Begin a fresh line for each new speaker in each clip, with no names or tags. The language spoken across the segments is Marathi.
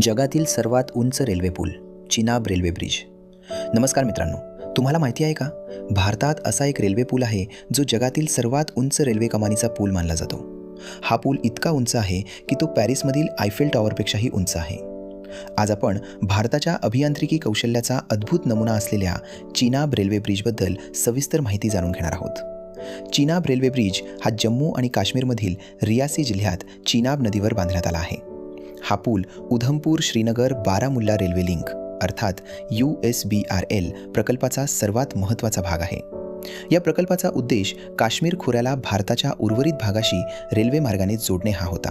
जगातील सर्वात उंच रेल्वे पूल चिनाब रेल्वे ब्रिज. नमस्कार मित्रांनो, तुम्हाला माहिती आहे का, भारतात असा एक रेल्वे पूल आहे जो जगातील सर्वात उंच रेल्वे कमानीचा पूल मानला जातो. हा पूल इतका उंच आहे की तो पॅरिसमधील आयफेल टॉवरपेक्षाही उंच आहे. आज आपण भारताच्या अभियांत्रिकी कौशल्याचा अद्भुत नमुना असलेल्या चिनाब रेल्वे ब्रिजबद्दल सविस्तर माहिती जाणून घेणार आहोत. चिनाब रेल्वे ब्रिज हा जम्मू आणि काश्मीरमधील रियासी जिल्ह्यात चिनाब नदीवर बांधण्यात आला आहे. हा पूल उधमपूर श्रीनगर बारामुल्ला रेल्वे लिंक अर्थात USBRL प्रकल्पाचा सर्वात महत्त्वाचा भाग आहे. या प्रकल्पाचा उद्देश काश्मीर खोऱ्याला भारताच्या उर्वरित भागाशी रेल्वे मार्गाने जोडणे हा होता.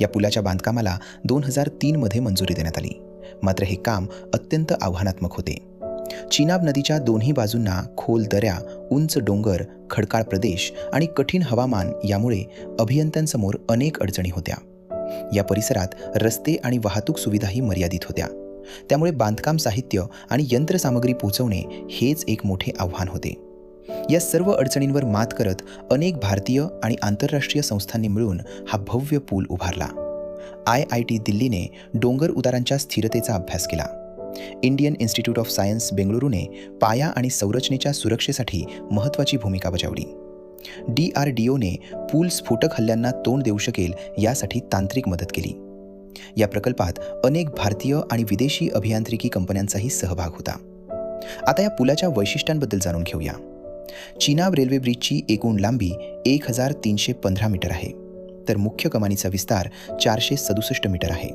या पुलाच्या बांधकामाला 2003 मध्ये मंजुरी देण्यात आली. मात्र हे काम अत्यंत आव्हानात्मक होते. चिनाब नदीच्या दोन्ही बाजूंना खोल दऱ्या, उंच डोंगर, खडकाळ प्रदेश आणि कठीण हवामान यामुळे अभियंत्यांसमोर अनेक अडचणी होत्या. या परिसरात रस्ते आणि वाहतूक सुविधाही मर्यादित होत्या. त्यामुळे बांधकाम साहित्य आणि यंत्रसामग्री पोहोचवणे हेच एक मोठे आव्हान होते. या सर्व अडचणींवर मात करत अनेक भारतीय आणि आंतरराष्ट्रीय संस्थांनी मिळून हा भव्य पूल उभारला. IIT दिल्लीने डोंगर उतारांच्या स्थिरतेचा अभ्यास केला. इंडियन इन्स्टिट्यूट ऑफ सायन्स बेंगळुरूने पाया आणि संरचनेच्या सुरक्षेसाठी महत्त्वाची भूमिका बजावली. DRDOने पूल स्फोटक हल्ल्यांना तोंड देऊ शकेल यासाठी तांत्रिक मदत केली. या प्रकल्पात अनेक भारतीय आणि विदेशी अभियांत्रिकी कंपन्यांचाही सहभाग होता. आता या पुलाच्या वैशिष्ट्यांबद्दल जाणून घेऊया. चिनाब रेल्वे ब्रिजची एकूण लांबी 1315 मीटर आहे, तर मुख्य कमानीचा विस्तार 467 मीटर आहे.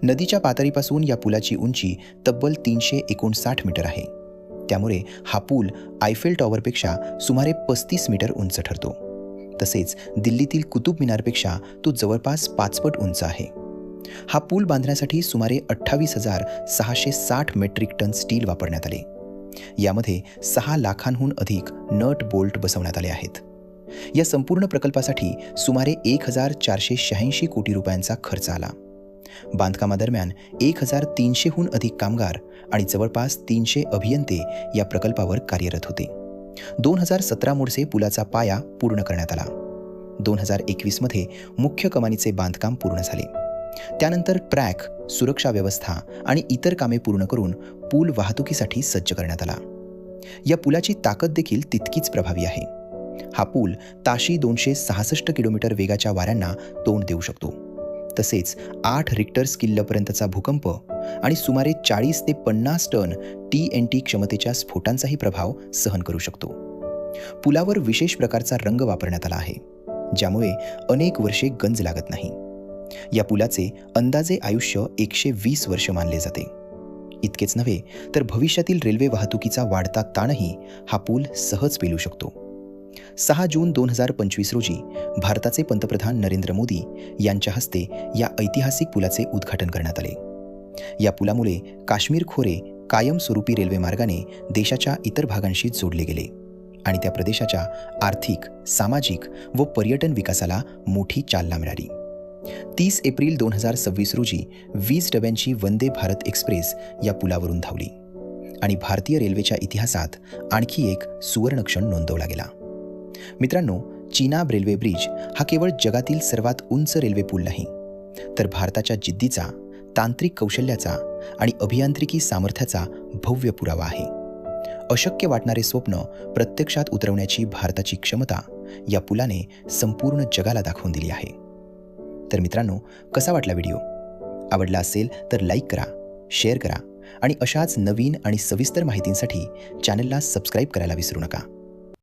नदीच्या पातळीपासून या पुलाची उंची तब्बल 359 मीटर आहे. त्यामुळे हा पूल आयफेल टॉवरपेक्षा सुमारे 35 मीटर उंच ठरतो. तसेच दिल्लीतील कुतुब मिनारपेक्षा तो जवळपास 5 पट उंच आहे. हा पूल बांधण्यासाठी सुमारे 28,660 मेट्रिक टन स्टील वापरण्यात आले. यामध्ये 6 लाखांहून अधिक नट बोल्ट बसवण्यात आले आहेत. या संपूर्ण प्रकल्पासाठी सुमारे 1,486 कोटी रुपयांचा खर्च आला. बांधकामादरम्यान 1,300हून अधिक कामगार आणि जवळपास 300 अभियंते या प्रकल्पावर कार्यरत होते. 2017 मध्ये पुलाचा पाया पूर्ण करण्यात आला. 2021 मध्ये मुख्य कमानीचे बांधकाम पूर्ण झाले. त्यानंतर ट्रॅक, सुरक्षा व्यवस्था आणि इतर कामे पूर्ण करून पूल वाहतुकीसाठी सज्ज करण्यात आला. या पुलाची ताकद देखील तितकीच प्रभावी आहे. हा पूल ताशी 266 किलोमीटर वेगाच्या वाऱ्यांना तोंड देऊ शकतो. तसेच 8 रिक्टर स्केलपर्यंतचा भूकंप आणि सुमारे 40 ते 50 टन TNT क्षमतेच्या स्फोटांचाही प्रभाव सहन करू शकतो. पुलावर विशेष प्रकारचा रंग वापरण्यात आला आहे, ज्यामुळे अनेक वर्षे गंज लागत नाही. या पुलाचे अंदाजे आयुष्य 120 वर्ष मानले जाते. इतकेच नव्हे तर भविष्यातील रेल्वे वाहतुकीचा वाढता ताणही हा पूल सहज पेलू शकतो. 6 जून 2025 रोजी भारताचे पंतप्रधान नरेंद्र मोदी यांच्या हस्ते या ऐतिहासिक पुलाचे उद्घाटन करण्यात आले. या पुलामुळे काश्मीर खोरे कायमस्वरूपी रेल्वे मार्गाने देशाच्या इतर भागांशी जोडले गेले आणि त्या प्रदेशाच्या आर्थिक, सामाजिक व पर्यटन विकासाला मोठी चालना मिळाली. 30 एप्रिल 2026 रोजी 20 डब्यांची वंदे भारत एक्सप्रेस या पुलावरून धावली आणि भारतीय रेल्वेच्या इतिहासात आणखी एक सुवर्णक्षण नोंदवला गेला. मित्रांनो, चिनाब रेल्वे ब्रिज हा केवळ जगातील सर्वात उंच रेल्वे पूल नाही, तर भारताच्या जिद्दीचा, तांत्रिक कौशल्याचा आणि अभियांत्रिकी सामर्थ्याचा भव्य पुरावा आहे. अशक्य वाटणारे स्वप्न प्रत्यक्षात उतरवण्याची भारताची क्षमता या पुलाने संपूर्ण जगाला दाखवून दिली आहे. तर मित्रांनो, कसा वाटला व्हिडिओ? आवडला असेल तर लाईक करा, शेअर करा आणि अशाच नवीन आणि सविस्तर माहितींसाठी चॅनलला सबस्क्राईब करायला विसरू नका.